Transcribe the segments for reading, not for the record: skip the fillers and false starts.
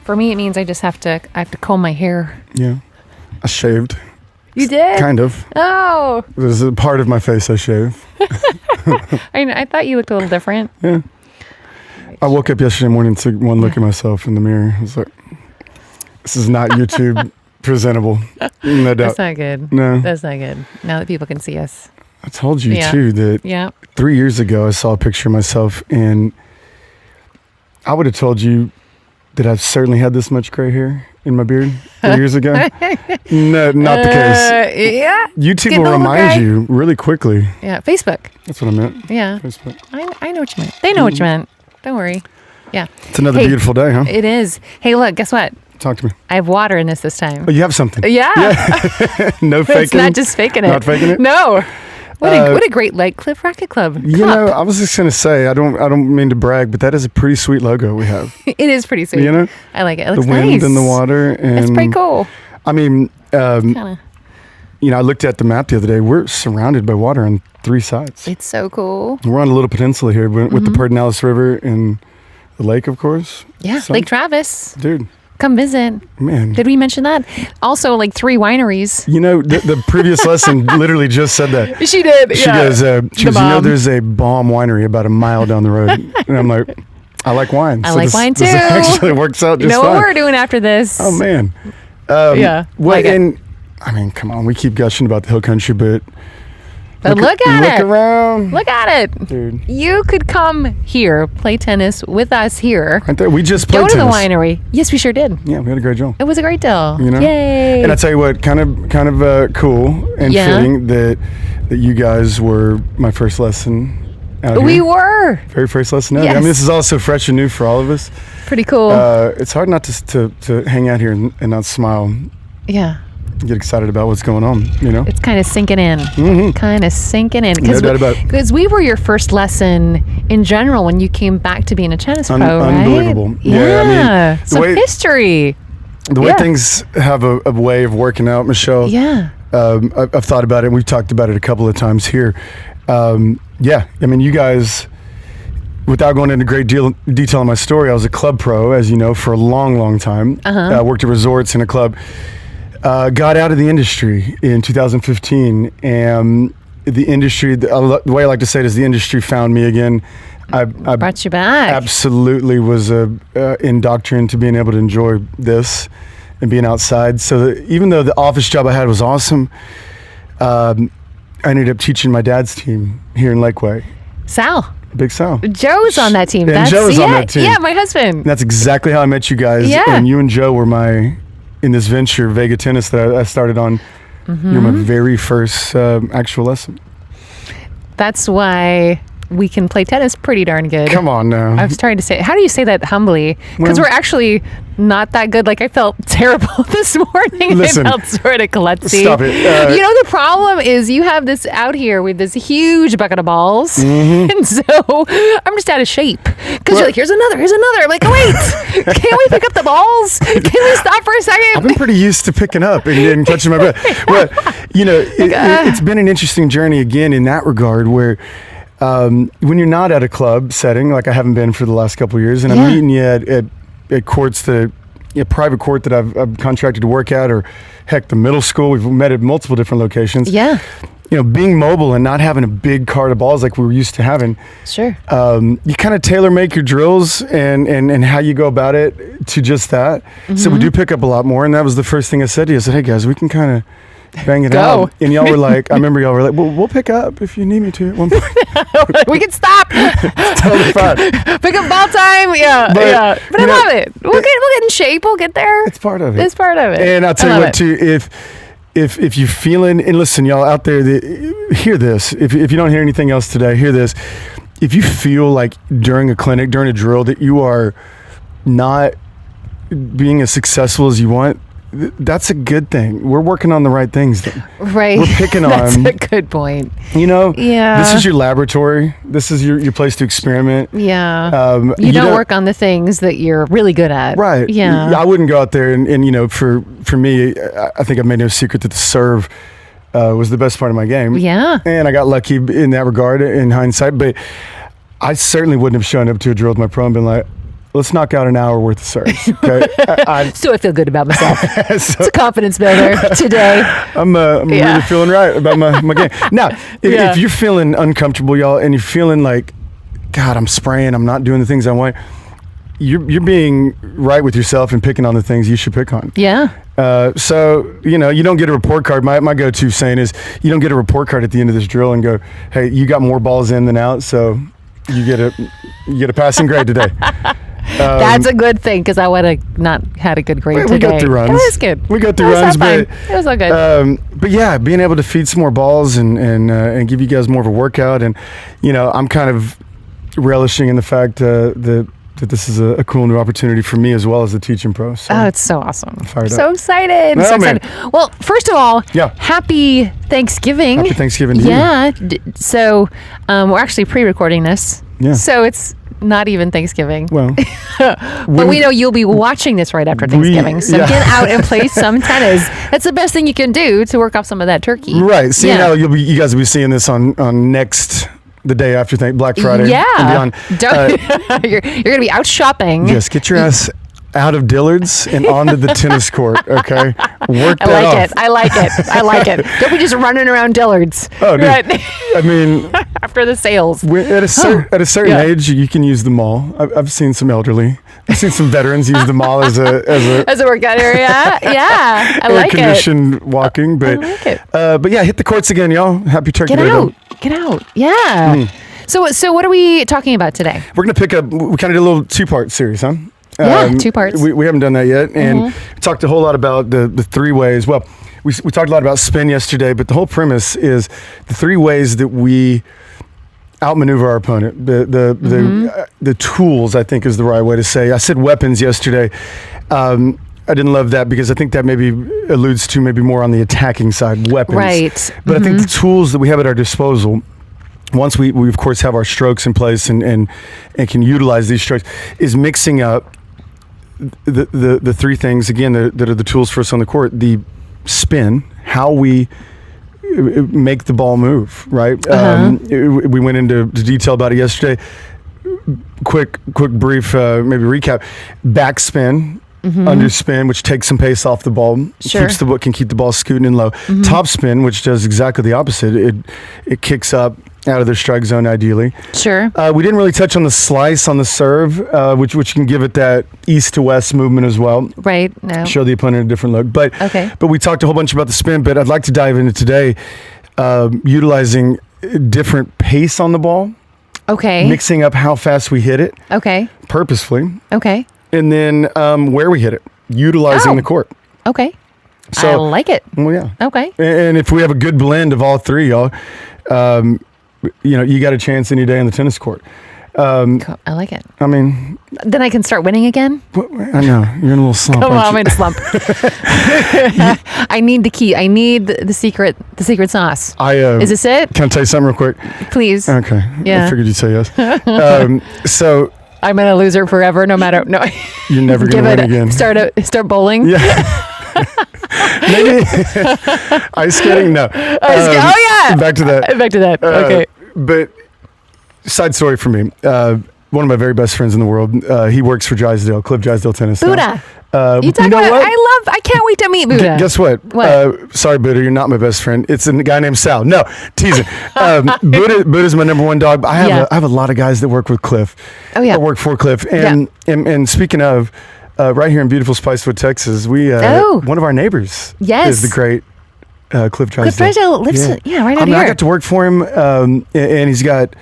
For me, it means I have to comb my hair. Yeah. I shaved. You did? Kind of. Oh. There's a part of my face I shave. I thought you looked a little different. Yeah. I woke up yesterday morning and took one look at myself in the mirror. I was like, this is not YouTube presentable. No doubt. That's not good. No. That's not good. Now that people can see us. I told you too that 3 years ago I saw a picture of myself and I would have told you that I've certainly had this much gray hair in my beard 3 years ago. No, not the case. Yeah. YouTube will remind you really quickly. Yeah. Facebook. That's what I meant. Yeah. Facebook. I know what you meant. They know what you meant. Don't worry. Yeah. It's another beautiful day, huh? It is. Hey, look, guess what? Talk to me. I have water in this time. Oh, you have something. Yeah. No faking. It's not just faking it. Not faking it? No. What a great Lakecliff Racquet Club. You know, I was just gonna say, I don't mean to brag, but that is a pretty sweet logo we have. It is pretty sweet. You know, I like it. It looks the wind nice. and the water, and it's pretty cool. I mean, you know, I looked at the map the other day. We're surrounded by water on 3 sides. It's so cool. We're on a little peninsula here with the Pedernales River and the lake, of course. Yeah, So, Lake Travis. dude. Come visit. Man. Did we mention that? Also, like 3 wineries. You know, the previous lesson literally just said that. She did. She goes, you know, there's a bomb winery about a mile down the road. And I'm like, I like wine. I like wine too. This actually works out just fine. You know fine. what we're doing after this. Oh, man. Yeah. Well, and I mean, come on. We keep gushing about the hill country, but look at it. Look around. Look at it. Dude. You could come here, play tennis with us here. We just played tennis. Go to tennis. the winery. Yes, we sure did. Yeah, we had a great deal. It was a great deal. You know? Yay. And I tell you what, kind of cool and fitting that you guys were my first lesson out We here. were. Very first lesson out here. I Yes. mean, this is also fresh and new for all of us. Pretty cool. It's hard not to hang out here and not smile. Yeah. Get excited about what's going on, you know? It's kind of sinking in. Kind of sinking in. No doubt about it. Because we were your first lesson in general when you came back to being a tennis pro, right? Unbelievable. Yeah. I mean, some history. The way things have a way of working out, Michelle. Yeah. I've thought about it, and we've talked about it a couple of times here. I mean, you guys, without going into great detail on my story, I was a club pro, as you know, for a long, long time. I worked at resorts in a club. Got out of the industry in 2015, and the industry, the way I like to say it is the industry found me again. I brought you back. Absolutely was indoctrinated to being able to enjoy this and being outside. So even though the office job I had was awesome, I ended up teaching my dad's team here in Lakeway. Sal. Big Sal. Joe's on that team. And Joe's on that team. Yeah, my husband. That's exactly how I met you guys. Yeah. And you and Joe were in this venture, Vega Tennis, that I started on. You're my very first actual lesson. That's why we can play tennis pretty darn good. Come on now. I was trying to say, how do you say that humbly? Because we're actually not that good. Like, I felt terrible this morning. Listen, I felt sort of klutzy. Stop it. You know, the problem is you have this out here with this huge bucket of balls. And so I'm just out of shape. Because you're like, here's another. I'm like, oh, wait, can't we pick up the balls? Can we stop for a second? I've been pretty used to picking up and catching my breath. Well, you know, it's been an interesting journey again in that regard where when you're not at a club setting, like I haven't been for the last couple of years, and I'm meeting you at courts a private court that I've contracted to work at, or heck, the middle school. We've met at multiple different locations. Yeah. You know, being mobile and not having a big cart of balls like we were used to having. Sure. You kind of tailor make your drills and how you go about it to just that. So we do pick up a lot more. And that was the first thing I said to you. I said, hey guys, we can kind of bang it out. And y'all were like, I remember y'all were like, well, we'll pick up if you need me to at one point. We can stop. Totally fine. Pick up ball time. Yeah. But I love it. We'll get in shape. We'll get there. It's part of it. It's part of it. And I'll tell you what, too, if you're feeling, and listen, y'all out there, hear this. If you don't hear anything else today, hear this. If you feel like during a clinic, during a drill, that you are not being as successful as you want, that's a good thing. We're working on the right things. Right. We're picking That's on. a good point. You know? Yeah. This is your laboratory. This is your place to experiment. Yeah. You don't work on the things that you're really good at. Right. Yeah. I wouldn't go out there and you know, for me, I think I've made no secret that the serve was the best part of my game. Yeah. And I got lucky in that regard in hindsight, but I certainly wouldn't have shown up to a drill with my pro and been like, let's knock out an hour worth of serves. Okay. So I feel good about myself. It's a confidence builder today. I'm really feeling right about my game. Now, if you're feeling uncomfortable, y'all, and you're feeling like, God, I'm spraying, I'm not doing the things I want, you're being right with yourself and picking on the things you should pick on. Yeah. So, you don't get a report card. My go-to saying is, you don't get a report card at the end of this drill and go, hey, you got more balls in than out, so you get a passing grade today. That's a good thing, because I would have not had a good grade today. We go through runs. It was good. We go through runs, but it was all good. But yeah, being able to feed some more balls and give you guys more of a workout, and I'm kind of relishing in the fact that this is a cool new opportunity for me as well as the teaching pro. So it's so awesome. Fired so up. excited. No, so man. excited. Well, first of all, happy Thanksgiving. Happy Thanksgiving to you. Yeah. So we're actually pre-recording this. Yeah. So it's not even Thanksgiving. Well, but we know you'll be watching this right after Thanksgiving. So get out and play some tennis. That's the best thing you can do to work off some of that turkey. Right. Seeing how you guys will be seeing this on the day after Black Friday. Yeah. And beyond. You're going to be out shopping. Yes. Get your ass out of Dillard's and onto the tennis court. Okay. Work that off. I like it. Don't be just running around Dillard's. Oh, dude. Right. I mean, after the sales. At a certain age, you can use the mall. I've seen some elderly. I've seen some veterans use the mall as a workout area. Yeah, I like it. Air-conditioned walking, but I like it. But yeah, hit the courts again, y'all. Happy Turkey Day. Get out. Yeah. So what are we talking about today? We're gonna pick up. We kind of did a little 2-part series, huh? Yeah, 2 parts. We haven't done that yet, and talked a whole lot about the 3 ways. Well, we talked a lot about spin yesterday, but the whole premise is the 3 ways that we outmaneuver our opponent. The tools, I think, is the right way to say. I said weapons yesterday. I didn't love that because I think that maybe alludes to maybe more on the attacking side, weapons. Right. But I think the tools that we have at our disposal, once we of course have our strokes in place and can utilize these strokes, is mixing up the 3 things again that are the tools for us on the court: the spin, how we make the ball move, right? We went into detail about it yesterday. Quick brief maybe recap: backspin, underspin, which takes some pace off the ball, can keep the ball scooting and low. Topspin, which does exactly the opposite. It kicks up out of their strike zone ideally. Sure. We didn't really touch on the slice on the serve, which can give it that east to west movement as well. Right. No. Show the opponent a different look. But we talked a whole bunch about the spin, but I'd like to dive into today utilizing different pace on the ball. Okay. Mixing up how fast we hit it. Okay. Purposefully. Okay. And then where we hit it. Utilizing the court. Okay. So, I like it. Well, yeah. Okay. And if we have a good blend of all 3, y'all, you got a chance any day on the tennis court. Cool. I like it. I mean, then I can start winning again. I know you're in a little slump. Come on, I'm in a slump. I need the key. I need the secret sauce. Is this it? Can I tell you something real quick? Please. Okay. Yeah. I figured you'd say yes. So I'm gonna loser forever, no matter. No. You're never gonna win again. Start bowling. Yeah. Maybe ice skating. No. Oh yeah. Back to that. Okay. But side story for me. One of my very best friends in the world. He works for Drysdale, Cliff Drysdale Tennis. Buddha. You know what? I can't wait to meet Buddha. Guess what? Sorry, Buddha, you're not my best friend. It's a guy named Sal. No, teasing. Buddha's my number 1 dog. But I have a lot of guys that work with Cliff. Oh yeah. That work for Cliff. And speaking of, right here in beautiful Spicewood, Texas, we one of our neighbors is the great Cliff Drysdale. Cliff Drysdale lives right out here. I got to work for him, and he's got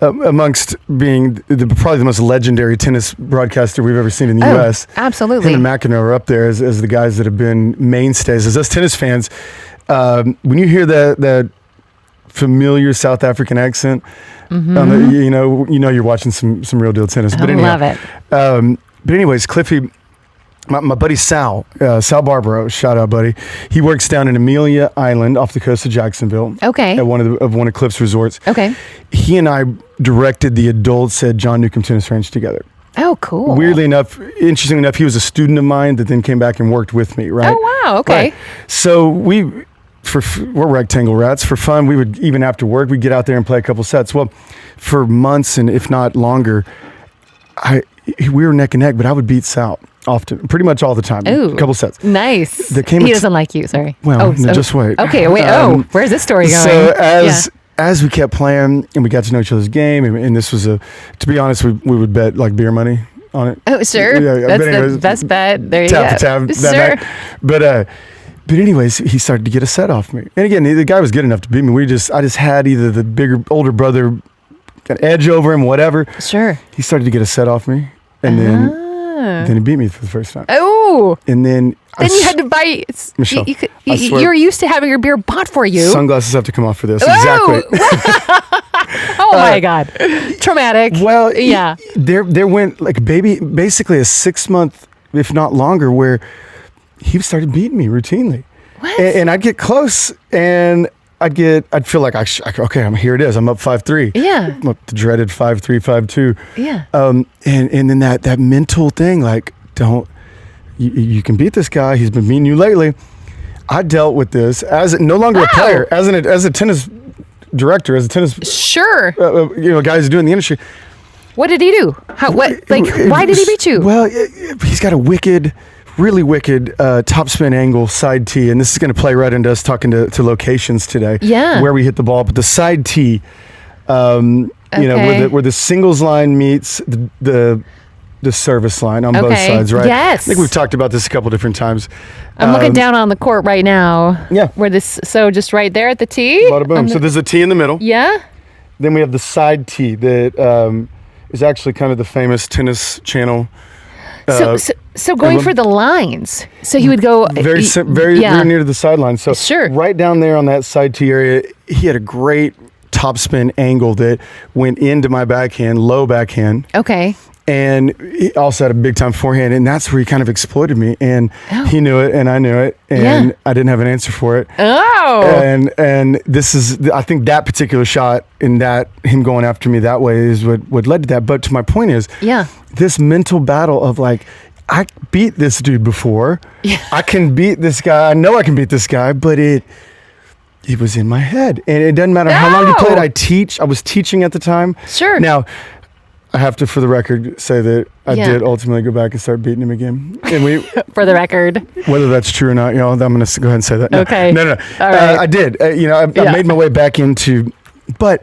amongst being probably the most legendary tennis broadcaster we've ever seen in the U.S. Absolutely. Him and McEnroe are up there as the guys that have been mainstays. As us tennis fans, when you hear that familiar South African accent, you know you're watching some real deal tennis. But anyhow, love it. But anyways, Cliffy. My buddy Sal Barbaro, shout out, buddy. He works down in Amelia Island off the coast of Jacksonville. Okay. At one of Cliff's resorts. Okay. He and I directed the adults at John Newcomb Tennis Range together. Oh, cool. Weirdly enough, interestingly enough, he was a student of mine that then came back and worked with me, right? Oh, wow. Okay. Right. So we're rectangle rats. For fun, we would, even after work, we'd get out there and play a couple sets. Well, for months and if not longer, we were neck and neck, but I would beat Sal often, pretty much all the time. Ooh, a couple sets. Nice. There came He doesn't like you. Sorry. Well, just wait. Okay, wait. Where's this story going? So as we kept playing and we got to know each other's game, and this was to be honest, we would bet like beer money on it. Oh, sure. Yeah, That's the best bet. There you go. Tab that night. But anyways, he started to get a set off me. And again, the guy was good enough to beat me. I just had either the bigger, older brother got an edge over him, whatever. Sure. He started to get a set off me, and then he beat me for the first time. Oh. And then you had to buy. Michelle, you're used to having your beer bought for you. Sunglasses have to come off for this. Oh. Exactly. Oh my God. Traumatic. Well, yeah. There went like basically a 6-month, if not longer, where he started beating me routinely. What? And I'd get close, and I'd feel like okay, here it is. I'm up 5-3. Yeah. I'm up the dreaded 5-3, 5-2. Yeah. And then that mental thing, like, you can beat this guy. He's been beating you lately. I dealt with this as no longer a player, as a tennis director, as a tennis sure, guy who's doing the industry. What did he do? Why did he beat you? Well, he's got a really wicked top spin angle side tee, and this is going to play right into us talking to locations today. Yeah, where we hit the ball, but the side tee, where the singles line meets the service line on both sides, right? Yes. I think we've talked about this a couple different times. I'm looking down on the court right now. Yeah. So just right there at the tee. Bada boom. So there's a tee in the middle. Yeah. Then we have the side tee that is actually kind of the famous tennis channel. So going for the lines. So he would go very near to the sideline. So sure. Right down there on that side tee area, he had a great top-spin angle that went into my backhand, low backhand. Okay. And he also had a big time forehand, and that's where he kind of exploited me. And he knew it, and I knew it, and I didn't have an answer for it. Oh. And this is, I think, that particular shot and that him going after me that way is what led to that. But to my point is, this mental battle of like, I beat this dude before. Yeah. I can beat this guy. I know I can beat this guy, but it was in my head, and it doesn't matter how long you played. I was teaching at the time. Sure. Now, I have to, for the record, say that I did ultimately go back and start beating him again. And we, for the record, whether that's true or not, I'm going to go ahead and say that. No, okay. No. All right. I did. I made my way back into, but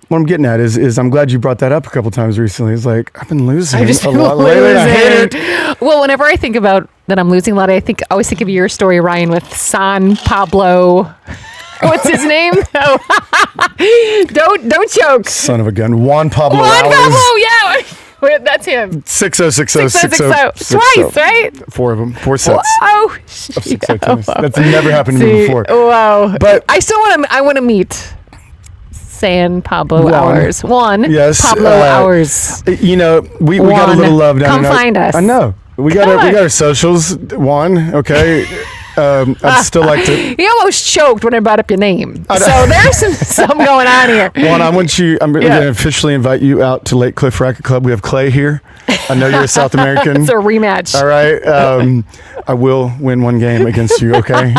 what I'm getting at is I'm glad you brought that up a couple times recently. It's like, I've been losing a lot lately. I hate it. Well, whenever I think about that I'm losing a lot, I always think of your story, Ryan, with San Pablo. What's his name? Oh. Don't choke. Son of a gun. Juan Pablo. Yeah. Wait, that's him. 6060. Twice, right? 4 of them. 4 sets. Oh, that's never happened to me before. Wow. But I still want to meet San Pablo Hours. Yes. Pablo Hours. We got a little love down Come find us. I know. We got our socials. Juan, okay. I'd still like to. You almost choked when I brought up your name. So there's some going on here. Juan, I'm going to officially invite you out to Lakecliff Racquet Club. We have Clay here. I know you're a South American. It's a rematch. All right. I will win one game against you, okay?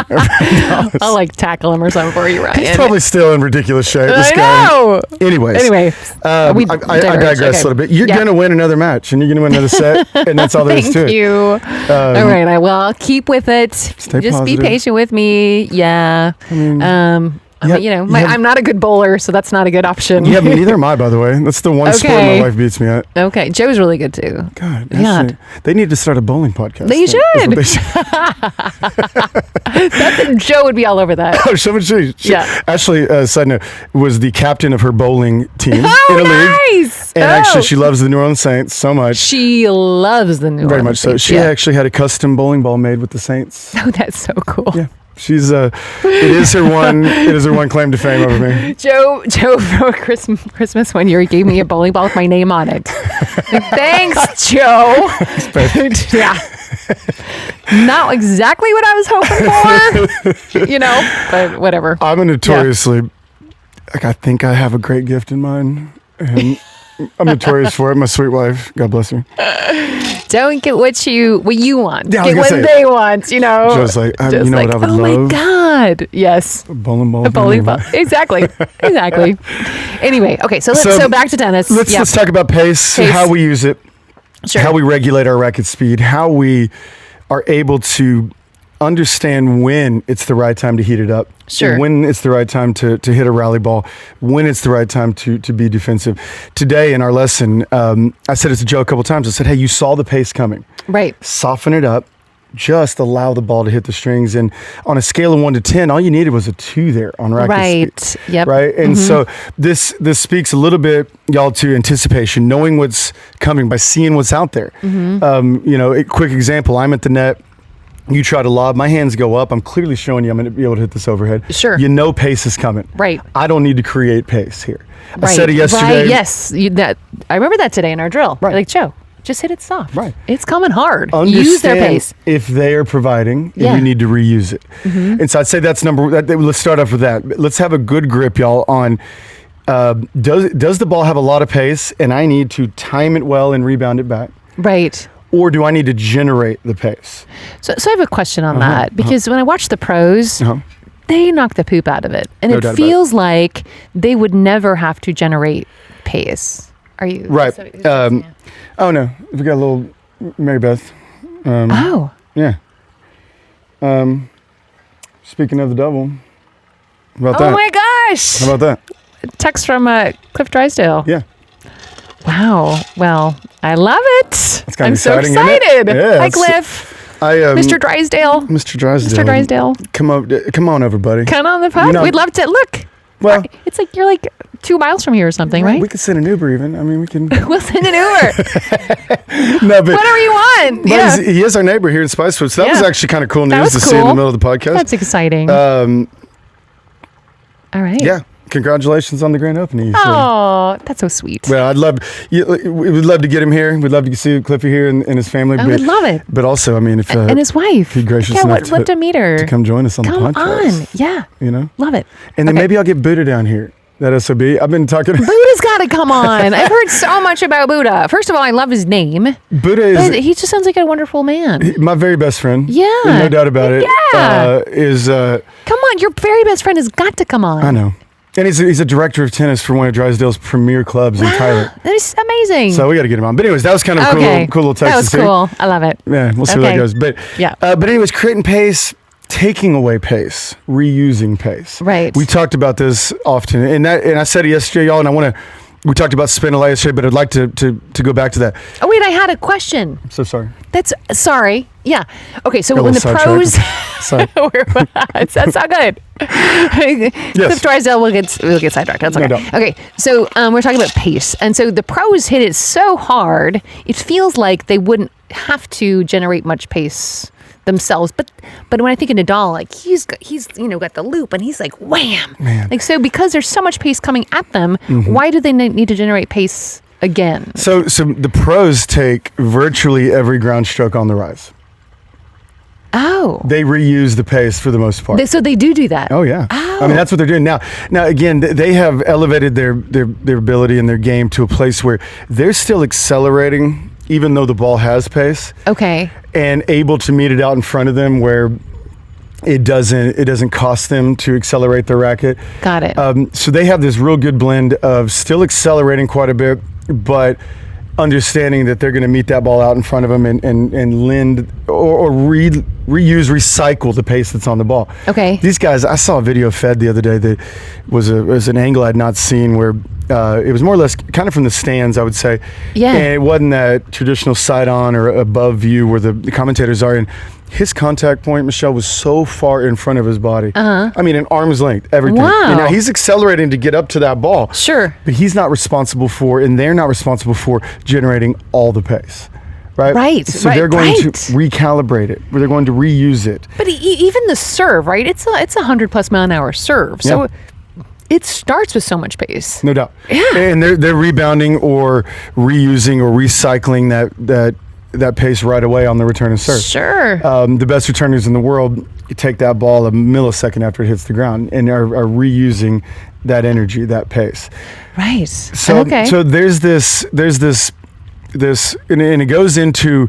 I'll tackle him or something for you, Ryan. He's probably still in ridiculous shape. This I know. Guy. Anyway, I digress a little bit. You're going to win another match, and you're going to win another set, and that's all there is to it. Thank you. All right. I'll keep with it. Stay Just positive. be patient with me. Yeah. I'm not a good bowler, so that's not a good option. Yeah, neither am I, by the way. That's the one sport my wife beats me at. Okay. Joe's really good, too. God. They need to start a bowling podcast. They should. Joe would be all over that. Oh, she Ashley, side note, was the captain of her bowling team in a league. Nice. And actually, she loves the New Orleans Saints so much. She loves the New Orleans Very much so. She actually had a custom bowling ball made with the Saints. Oh, that's so cool. Yeah. She's it is her one claim to fame over me. Joe for Christmas one year he gave me a bowling ball with my name on it. Thanks, Joe. Yeah. Not exactly what I was hoping for, but whatever. I'm a notoriously I think I have a great gift in mind, and I'm notorious for it. My sweet wife, God bless her. Don't get what you want. Yeah, get what they want, Just what I would love. Oh my God. Yes. A bowling ball. A bowling ball. Exactly. Anyway, okay, so back to tennis. Let's talk about pace, how we use it. Sure. how we regulate our racket speed, how we are able to understand when it's the right time to heat it up, Sure. when it's the right time to hit a rally ball, when it's the right time to be defensive. Today in our lesson, I said it to Joe a couple times. I said, hey, you saw the pace coming. Right. Soften it up. Just allow the ball to hit the strings. And on a scale of 1 to 10, all you needed was a 2 there on racket speed. Right. Yep. Right. And so this speaks a little bit, y'all, to anticipation, knowing what's coming by seeing what's out there. A quick example, I'm at the net. You try to lob, my hands go up. I'm clearly showing you I'm going to be able to hit this overhead. Sure. You know pace is coming. Right. I don't need to create pace here. Right. I said it yesterday. Right. Yes. I remember that today in our drill. Right. Like, Joe, just hit it soft. Right. It's coming hard. Understand Use their pace. if they are providing, Yeah. and you need to reuse it. And so I'd say that's let's start off with that. Let's have a good grip, y'all, on does the ball have a lot of pace and I need to time it well and rebound it back? Right. Or do I need to generate the pace? So I have a question on that, because when I watch the pros, they knock the poop out of it. And No it doubt about feels like they would never have to generate pace. Are you? Right. Oh, no. We got a little Mary Beth. Oh. Yeah. Speaking of the double, how about Oh that? my gosh. How about that? Text from Cliff Drysdale. Yeah. Wow. Well, I love it. That's kind I'm of so exciting, isn't it? excited. Yeah, Hi, it's- Cliff. Mr. Mr. Drysdale. Mr. Drysdale. Mr. Drysdale. Come on over, buddy. Come on the pod. You know- We'd love to. Look. Well, It's like you're like 2 miles from here or something, right? we could send an Uber even. I mean, we can. We'll send an Uber. No, but Whatever you want. but Yeah. he is our neighbor here in Spicewood. So that was Yeah. actually kind of cool That news was to see in the cool. middle of the podcast. That's exciting. All right. Yeah. Congratulations on the grand opening. Oh, that's so sweet. Well, we would love to get him here. We'd love to see Cliffy here and his family. I would love it. But also, I mean, if And his wife. be gracious yeah, enough love to meet her. to come join us on the Come podcast. on. Yeah. You know? Love it. And then Okay. maybe I'll get Buddha down here. That SOB. I've been talking. Buddha's got to come on. I've heard so much about Buddha. First of all, I love his name. Buddha But is he just sounds like a wonderful man. my very best friend. Yeah. No doubt about it. Yeah. Come on, your very best friend has got to come on. I know. And he's a director of tennis for one of Drysdale's premier clubs in Tyler. That is amazing. So we got to get him on. But anyways, that was kind of a cool little text That was to see. cool. I love it. Yeah, we'll see where that Okay. goes. But Yeah. But anyways, creating pace, taking away pace, reusing pace. Right. We talked about this often, and I said it yesterday, y'all. And we talked about spin a lot yesterday, but I'd like to go back to that. Oh, wait, I had a question. I'm so sorry. Sorry. Yeah. Okay, so Got a when the little pros... sidetracked. Sorry. That's not good. Cliff Drysdale will get sidetracked. That's okay. No doubt. Okay, so we're talking about pace. And so the pros hit it so hard, it feels like they wouldn't have to generate much pace themselves, but when I think of Nadal, like he's got the loop and he's like wham, Man. like so because there's so much pace coming at them, why do they need to generate pace again? So the pros take virtually every ground stroke on the rise. Oh, They reuse the pace for the most part. so they do that. Oh yeah. Oh. I mean, that's what they're doing now. Now again, they have elevated their ability and their game to a place where they're still accelerating even though the ball has pace, Okay. and able to meet it out in front of them where it doesn't cost them to accelerate their racket. Got it. So they have this real good blend of still accelerating quite a bit, but understanding that they're going to meet that ball out in front of them and lend or reuse, recycle the pace that's on the ball. Okay. These guys, I saw a video fed the other day that was an angle I'd not seen where it was more or less kind of from the stands, I would say. Yeah. And it wasn't that traditional side on or above view where the commentators are. And his contact point, Michelle, was so far in front of his body. I mean, an arm's length, everything. Wow. And now he's accelerating to get up to that ball. Sure. But he's not responsible for, and they're not responsible for generating all the pace. Right? Right, So right, they're going to right. recalibrate it, or they're going to reuse it. But even the serve, right? It's a 100+ mile an hour serve. So Yeah. it starts with so much pace. No doubt. Yeah. And they're rebounding or reusing or recycling that pace right away on the return of serve. Sure. The best returners in the world, you take that ball a millisecond after it hits the ground and are reusing that energy, that pace. Right. So okay. so there's this and it goes into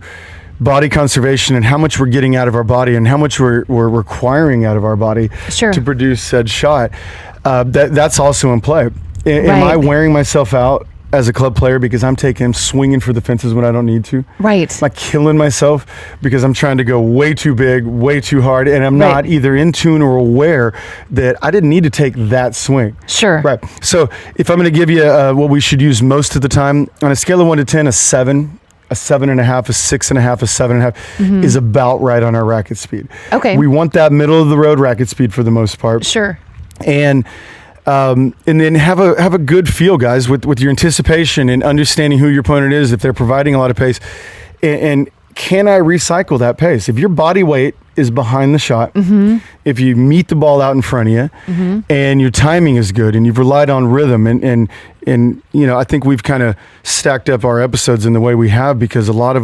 body conservation and how much we're getting out of our body and how much we're requiring out of our body Sure. to produce said shot. That's also in play. Am I Right. wearing myself out as a club player because I'm swinging for the fences when I don't need to? Right. Am I killing myself because I'm trying to go way too big, way too hard, and I'm not either in tune or aware that I didn't need to take that swing? Sure. Right. So if I'm going to give you what we should use most of the time, on a scale of 1 to 10, a 7, a 7.5, a 6.5, a 7.5 is about right on our racket speed. Okay. We want that middle of the road racket speed for the most part. Sure. And then have a good feel, guys, with your anticipation and understanding who your opponent is, if they're providing a lot of pace, and can I recycle that pace? If your body weight is behind the shot, if you meet the ball out in front of you, and your timing is good, and you've relied on rhythm, and I think we've kind of stacked up our episodes in the way we have, because a lot of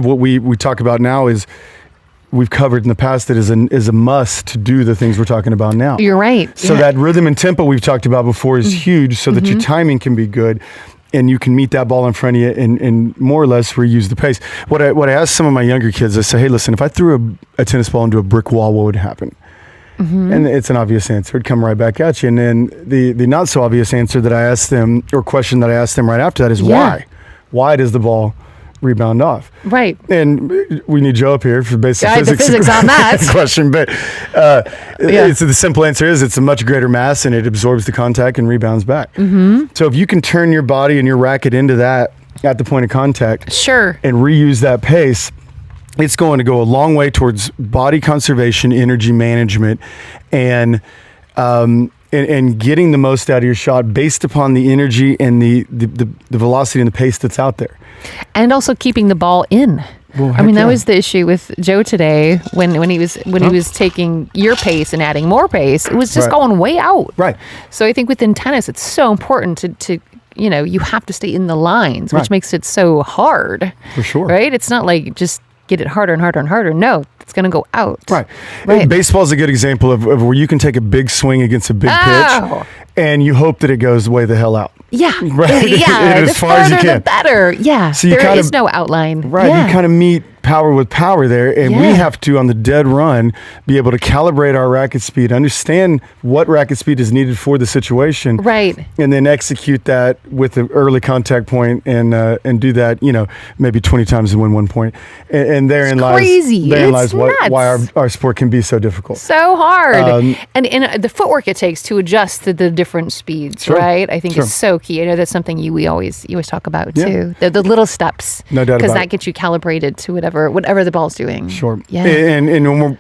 what we talk about now is we've covered in the past that is a must to do the things we're talking about now. You're right. So that rhythm and tempo we've talked about before is huge, so that your timing can be good and you can meet that ball in front of you and more or less reuse the pace. What I ask some of my younger kids, I say, hey, listen, if I threw a tennis ball into a brick wall, what would happen? And it's an obvious answer. It'd come right back at you. And then the not so obvious answer that I asked them, or question that I asked them right after that, is why? Why does the ball rebound off? Right. And we need Joe up here for basic physics. The physics on that question, but it's the simple answer is it's a much greater mass and it absorbs the contact and rebounds back. So if you can turn your body and your racket into that at the point of contact, sure, and reuse that pace, it's going to go a long way towards body conservation, energy management, and getting the most out of your shot based upon the energy and the velocity and the pace that's out there. And also keeping the ball in. Well, that was the issue with Joe today when he was taking your pace and adding more pace. It was just going way out. Right. So I think within tennis, it's so important to you have to stay in the lines, which makes it so hard. For sure. Right? It's not like just get it harder and harder and harder. No, it's going to go out. Right. Baseball's a good example of where you can take a big swing against a big pitch and you hope that it goes way the hell out. Yeah. Right. Yeah. as far as you can. The better. Yeah. So there is no outline. Right. Yeah. You kind of meet power with power there. And we have to, on the dead run, be able to calibrate our racket speed, understand what racket speed is needed for the situation. Right. And then execute that with the early contact point and do that, maybe 20 times and win 1 point. And therein lies why our sport can be so difficult. So hard. And the footwork it takes to adjust to the different speeds, right? I think is so key. I know that's something you always talk about too. The little steps. No doubt about it. Because that gets you calibrated to whatever the ball's doing. Sure. Yeah. And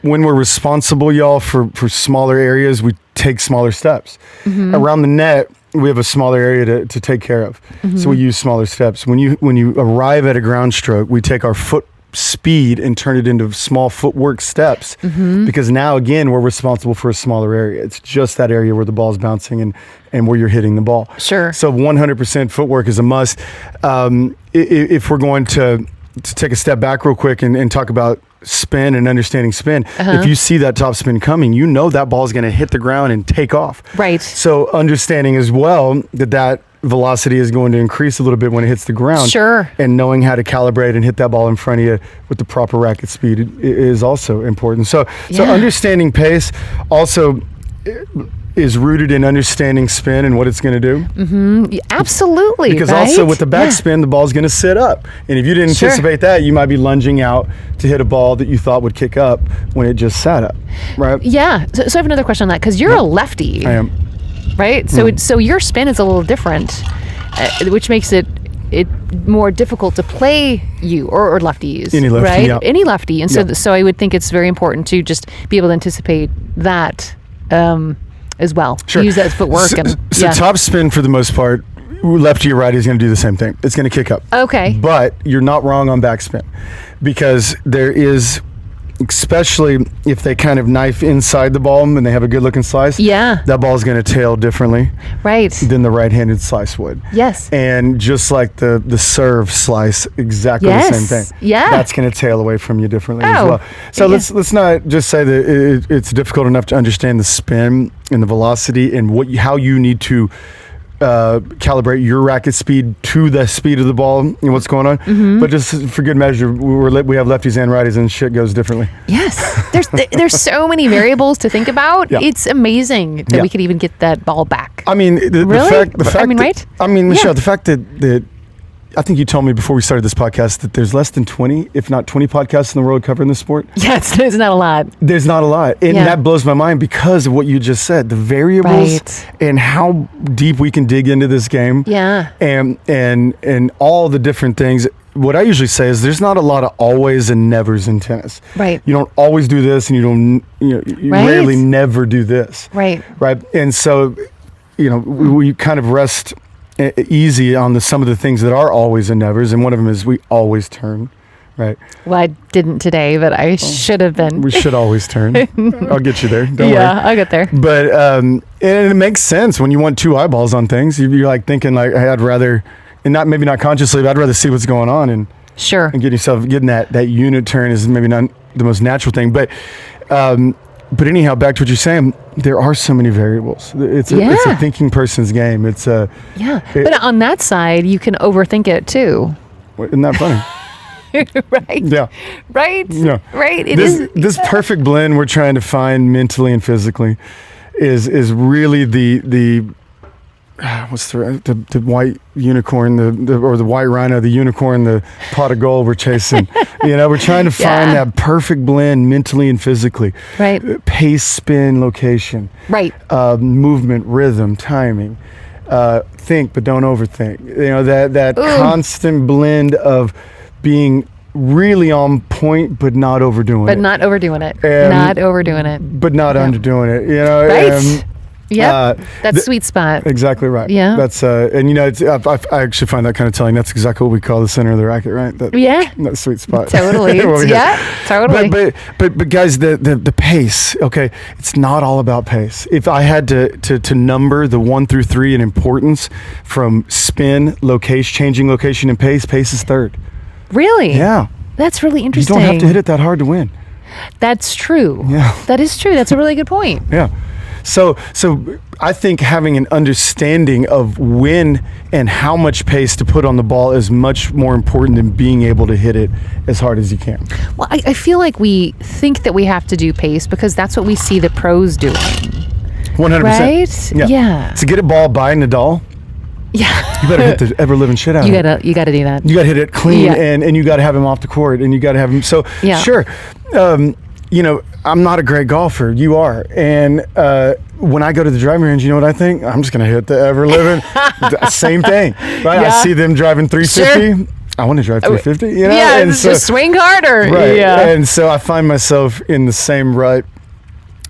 when we're responsible, y'all, for smaller areas, we take smaller steps. Around the net, we have a smaller area to take care of. So we use smaller steps. When you arrive at a ground stroke, we take our foot speed and turn it into small footwork steps, because now again we're responsible for a smaller area. It's just that area where the ball's bouncing and where you're hitting the ball. Sure. So 100% footwork is a must. If we're going to take a step back real quick and talk about spin and understanding spin, if you see that top spin coming, that ball is going to hit the ground and take off. Right. So understanding as well that velocity is going to increase a little bit when it hits the ground. Sure. And knowing how to calibrate and hit that ball in front of you with the proper racket speed is also important. So understanding pace also is rooted in understanding spin and what it's going to do. Absolutely. Because also with the backspin, the ball's going to sit up. And if you didn't anticipate that, you might be lunging out to hit a ball that you thought would kick up when it just sat up. Right? Yeah. So I have another question on that, because you're a lefty. I am. Right? So your spin is a little different, which makes it more difficult to play you or lefties. Any lefty, right? yeah. Any lefty. And so I would think it's very important to just be able to anticipate that as well. Sure. Use that as footwork. So top spin, for the most part, lefty or righty is going to do the same thing. It's going to kick up. Okay. But you're not wrong on backspin, because there is, especially if they kind of knife inside the ball and they have a good looking slice, that ball is going to tail differently than the right-handed slice would. Yes. And just like the serve slice, exactly the same thing. Yeah. That's going to tail away from you differently as well. So let's not just say that it's difficult enough to understand the spin and the velocity and how you need to calibrate your racket speed to the speed of the ball and what's going on. But just for good measure, we have lefties and righties, and shit goes differently. Yes. There's so many variables to think about. Yeah. It's amazing that we could even get that ball back. I mean, the fact right? I mean, Michelle, the fact that I think you told me before we started this podcast that there's less than 20, if not 20 podcasts in the world covering the sport. Yes, it's not a lot. There's not a lot. And that blows my mind because of what you just said, the variables and how deep we can dig into this game. Yeah. And all the different things. What I usually say is there's not a lot of always and nevers in tennis. Right. You don't always do this, and you rarely never do this. Right. Right. And so, we kind of rest easy on some of the things that are always and nevers, and one of them is we always turn, right? Well, I didn't today, but I should have been. We should always turn. I'll get you there. Don't worry. Yeah, I'll get there. But and it makes sense when you want two eyeballs on things. You're like thinking like, hey, I'd rather, and maybe not consciously, but I'd rather see what's going on and getting that unit turn is maybe not the most natural thing, but. But anyhow, back to what you're saying, there are so many variables. It's a thinking person's game. But on that side, you can overthink it too. Isn't that funny? Right? Yeah. Right? Yeah. Right? This perfect blend we're trying to find mentally and physically is really the what's the white unicorn, or the white rhino, the unicorn, the pot of gold we're chasing. We're trying to find that perfect blend mentally and physically. Right. Pace, spin, location. Right. Movement, rhythm, timing. Think but don't overthink. That constant blend of being really on point but not overdoing it. But not overdoing it. Not overdoing it. But not underdoing it. Right. Yeah, that's sweet spot. Exactly right. Yeah, that's and I actually find that kind of telling. That's exactly what we call the center of the racket, right? That sweet spot. Totally. Totally. But guys, the pace. Okay, it's not all about pace. If I had to number the 1 through 3 in importance from spin, location, changing location, and pace is third. Really? Yeah. That's really interesting. You don't have to hit it that hard to win. That's true. Yeah. That is true. That's a really good point. Yeah. So I think having an understanding of when and how much pace to put on the ball is much more important than being able to hit it as hard as you can. Well, I feel like we think that we have to do pace because that's what we see the pros doing. 100%. Right? Yeah. To get a ball by Nadal, you better hit the ever living shit out of it. You gotta do that. You gotta hit it clean, and you gotta have him off the court, and you gotta have him. So sure. I'm not a great golfer. You are. And when I go to the driving range, you know what I think? I'm just going to hit the ever-living. Same thing. Right? Yeah. I see them driving 350. Sure. I want to drive 350. Yeah, and just swing harder. Right. Yeah. And so I find myself in the same rut.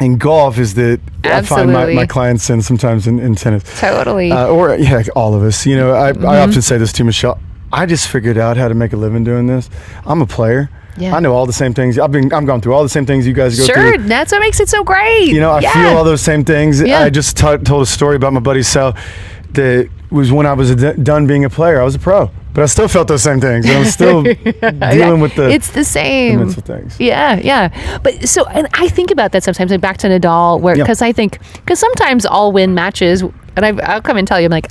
And golf is that I find my clients in sometimes in tennis. Totally. Or all of us. I often say this to Michelle. I just figured out how to make a living doing this. I'm a player. Yeah. I know all the same things. I'm going through all the same things you guys go through. Sure, that's what makes it so great. I feel all those same things. Yeah. I just told a story about my buddy Sal that was when I was done being a player. I was a pro, but I still felt those same things. And I'm still dealing with the It's the same. The mental things. Yeah. But and I think about that sometimes. Like back to Nadal, because sometimes I'll win matches. And I'll come and tell you, I'm like,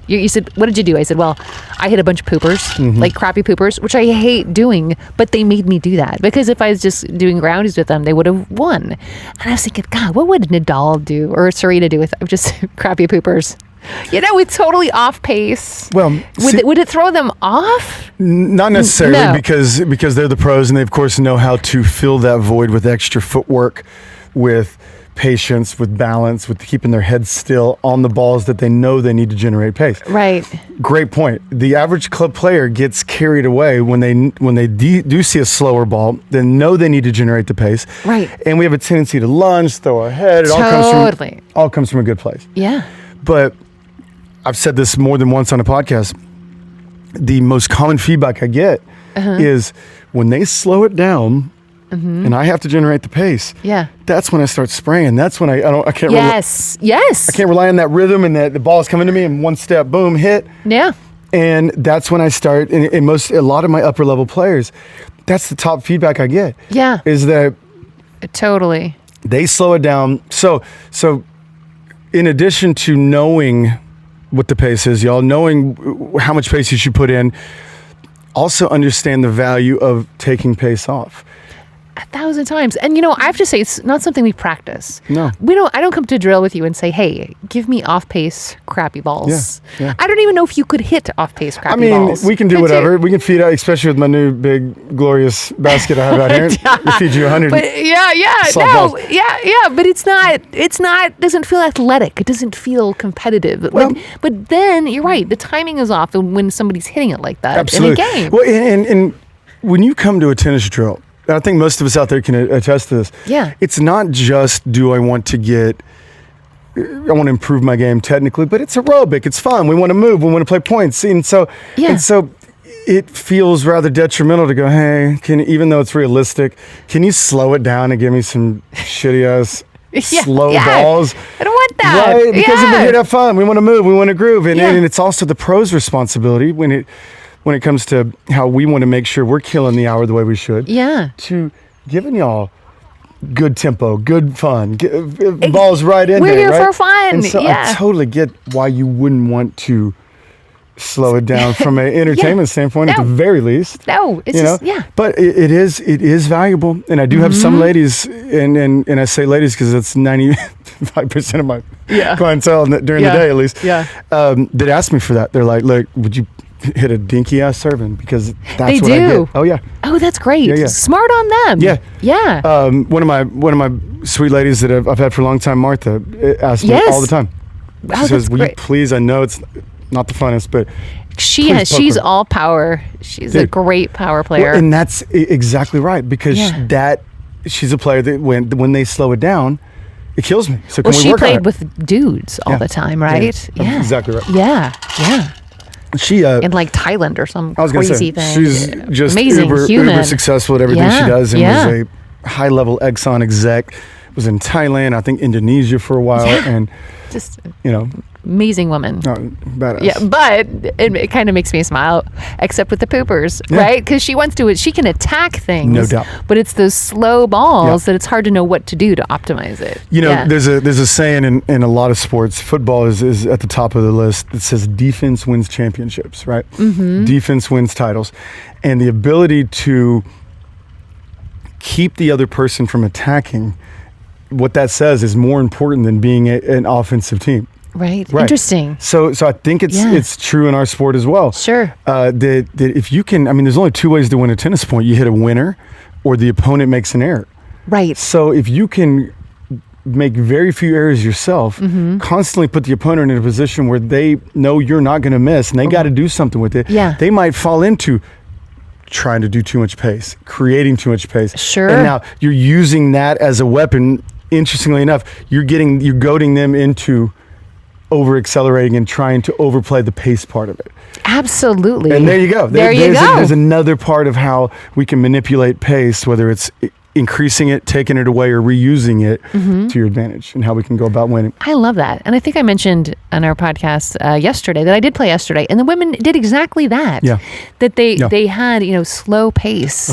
you said, what did you do? I said, well, I hit a bunch of poopers, like crappy poopers, which I hate doing, but they made me do that. Because if I was just doing groundies with them, they would have won. And I was thinking, God, what would Nadal do or Serena do with just crappy poopers? It's totally off pace. Well, would it throw them off? Not necessarily, because they're the pros and they, of course, know how to fill that void with extra footwork, with patience, with balance, with keeping their heads still on the balls that they know they need to generate pace. Right. Great point. The average club player gets carried away when they do see a slower ball, they know they need to generate the pace. Right. And we have a tendency to lunge, throw our head. It all comes from a good place. Yeah. But I've said this more than once on a podcast. The most common feedback I get is when they slow it down, and I have to generate the pace. Yeah, that's when I start spraying. That's when I can't. Yes. I can't rely on that rhythm and that the ball is coming to me in one step, boom, hit. Yeah. And that's when I start. And a lot of my upper level players, that's the top feedback I get. Yeah, is that totally they slow it down. So in addition to knowing what the pace is, y'all, knowing how much pace you should put in. Also understand the value of taking pace off. 1,000 times. And I have to say, it's not something we practice. No. I don't come to drill with you and say, hey, give me off-pace crappy balls. Yeah. I don't even know if you could hit off-pace crappy balls. We can do whatever. We can feed out, especially with my new big glorious basket I have out here. We feed you 100. But but it's not doesn't feel athletic. It doesn't feel competitive. Well, but then you're right, the timing is off when somebody's hitting it like that absolutely. in a game. Well, and when you come to a tennis drill, I think most of us out there can attest to this. Yeah. It's not just, I want to improve my game technically, but it's aerobic. It's fun. We want to move. We want to play points. And so it feels rather detrimental to go, hey, even though it's realistic, can you slow it down and give me some shitty ass slow balls? I don't want that. Right? Because we're here to have fun. We want to move. We want to groove. And it's also the pro's responsibility when it comes to how we want to make sure we're killing the hour the way we should. Yeah. To giving y'all good tempo, good fun, balls right in there. We're here right? for fun. And so I totally get why you wouldn't want to slow it down from an entertainment standpoint at the very least. No, it's But it is valuable. And I do have some ladies, and I say ladies because that's 95% of my clientele during the day at least, that ask me for that. They're like, look, would you hit a dinky ass serving, because that's what I get. Oh yeah. Oh, that's great. Yeah. Smart on them. Yeah. One of my sweet ladies that I've had for a long time, Martha, asks me all the time. She says, "Will you please? I know it's not the funnest, but she's all power. She's a great power player." Well, and that's exactly right, because she's a player that when they slow it down, it kills me. So can we work on it? She played with dudes all the time, right? Yeah. Exactly right. Yeah. She in like Thailand or some crazy thing. She's just amazing uber successful at everything she does, and was a high level Exxon exec. Was in Thailand, I think Indonesia for a while, and just amazing woman. Badass. Yeah, but it kind of makes me smile, except with the poopers, right? Because she can attack things, no doubt. But it's those slow balls that it's hard to know what to do to optimize it. There's a saying in a lot of sports. Football is at the top of the list. It says defense wins championships, right? Mm-hmm. Defense wins titles, and the ability to keep the other person from attacking. What that says is more important than being an offensive team. Right. Interesting. So I think it's true in our sport as well. Sure. That if you can, there's only two ways to win a tennis point. You hit a winner, or the opponent makes an error. Right. So if you can make very few errors yourself, constantly put the opponent in a position where they know you're not going to miss, and they got to do something with it. Yeah. They might fall into trying to do too much pace, creating too much pace. Sure. And now you're using that as a weapon. Interestingly enough, you're goading them into over accelerating and trying to overplay the pace part of it. Absolutely. And there you go. There's another part of how we can manipulate pace, whether it's increasing it, taking it away, or reusing it to your advantage, and how we can go about winning. I love that. And I think I mentioned on our podcast yesterday that I did play yesterday, and the women did exactly that. Yeah. That they had, slow pace.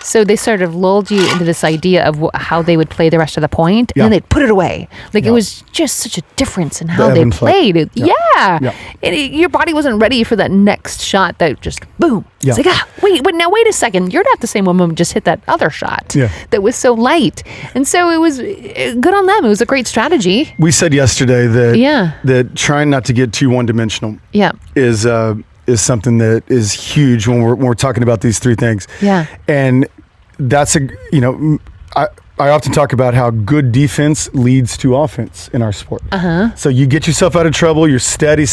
So they sort of lulled you into this idea of how they would play the rest of the point, and then they'd put it away. Like it was just such a difference in how they played. Your body wasn't ready for that next shot that just boom. It's like, wait a second. You're not the same woman who just hit that other shot that was so light. And so it was good on them. It was a great strategy. We said yesterday that trying not to get too one-dimensional is something that is huge when we're talking about these three things. Yeah. And that's I often talk about how good defense leads to offense in our sport. So you get yourself out of trouble, you're steady,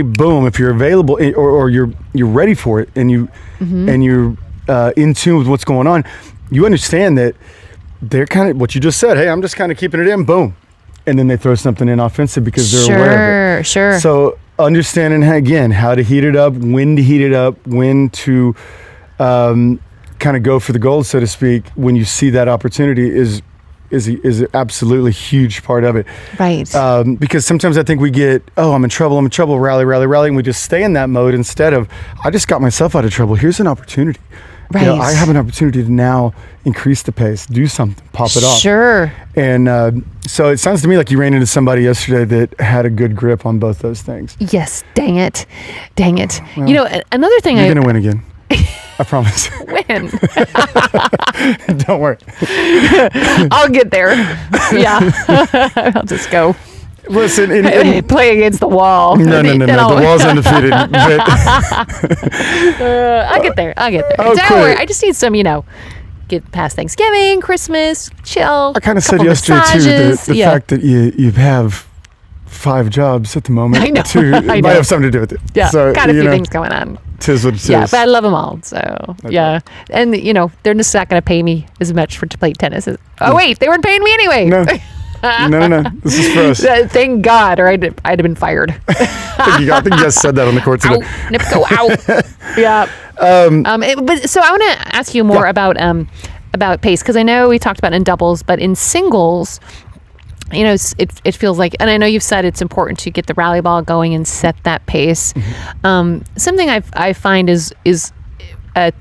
boom. If you're available or you're ready for it, and you're in tune with what's going on, you understand that they're kind of what you just said. Hey, I'm just kind of keeping it in, boom, and then they throw something in offensive because they're aware of it. Sure. So understanding again how to heat it up, when to heat it up, when to kind of go for the gold, so to speak, when you see that opportunity is absolutely huge part of it. Right. Because sometimes I think we get, I'm in trouble, rally, and we just stay in that mode instead of, I just got myself out of trouble. Here's an opportunity. Right. You know, I have an opportunity to now increase the pace, do something, pop it off. Sure. And so it sounds to me like you ran into somebody yesterday that had a good grip on both those things. Yes. Dang it. Well, you know, another thing you're going to win again. I promise. Win. Don't worry. I'll get there. Yeah. I'll just go. Listen, play against the wall. No. The wall's undefeated. But I'll get there. Oh, Don't cool. worry. I just need some, get past Thanksgiving, Christmas, chill. I kind of said yesterday massages. too, the fact that you have 5 jobs at the moment. I know. Too, I it know. might have something to do with it. Yeah, So, got a few things going on. Tis what it is. Yeah, but I love them all. So, Okay. yeah. And, they're just not going to pay me as much to play tennis. Oh, wait, they weren't paying me anyway. No. No. This is for us. Thank God, or I'd have been fired. I think you guys said that on the court today. Out, Nipko, out. Yeah. But so I want to ask you more about pace, because I know we talked about in doubles, but in singles, it feels like, and I know you've said it's important to get the rally ball going and set that pace. Mm-hmm. Something I find is the